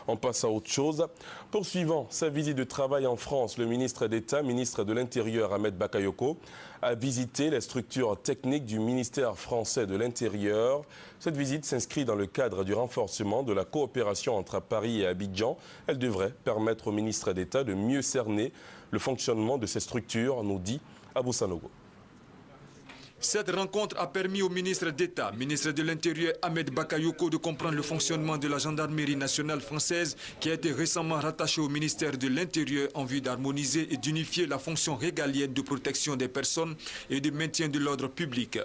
On passe à autre chose. Poursuivant sa visite de travail en France, le ministre d'État, ministre de l'Intérieur Ahmed Bakayoko, a visité les structures techniques du ministère français de l'Intérieur. Cette visite s'inscrit dans le cadre du renforcement de la coopération entre Paris et Abidjan. Elle devrait permettre au ministre d'État de mieux cerner le fonctionnement de ces structures, nous dit Abou Sanogo. Cette rencontre a permis au ministre d'État, ministre de l'Intérieur Ahmed Bakayoko, de comprendre le fonctionnement de la gendarmerie nationale française qui a été récemment rattachée au ministère de l'Intérieur en vue d'harmoniser et d'unifier la fonction régalienne de protection des personnes et de maintien de l'ordre public.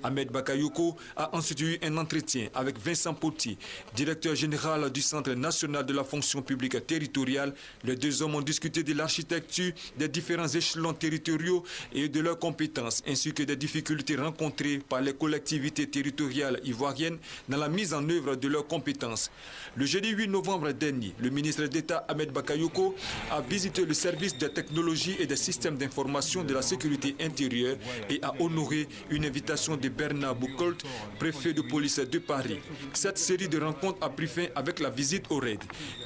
Ahmed Bakayoko a ensuite eu un entretien avec Vincent Potti, directeur général du Centre national de la fonction publique territoriale. Les deux hommes ont discuté de l'architecture des différents échelons territoriaux et de leurs compétences, ainsi que des difficultés rencontrées par les collectivités territoriales ivoiriennes dans la mise en œuvre de leurs compétences. Le jeudi 8 novembre dernier, le ministre d'État Ahmed Bakayoko a visité le service des technologies et des systèmes d'information de la sécurité intérieure et a honoré une invitation de Bernard Boucolt, préfet de police de Paris. Cette série de rencontres a pris fin avec la visite au RAID,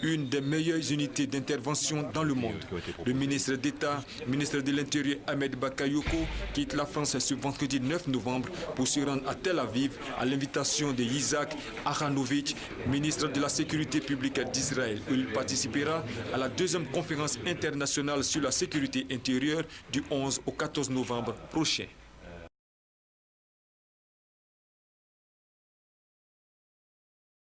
une des meilleures unités d'intervention dans le monde. Le ministre d'État, ministre de l'Intérieur Ahmed Bakayoko, quitte la France ce vendredi 9 novembre pour se rendre à Tel Aviv à l'invitation de Isaac Ahanovich, ministre de la Sécurité publique d'Israël, où il participera à la deuxième conférence internationale sur la sécurité intérieure du 11 au 14 novembre prochain.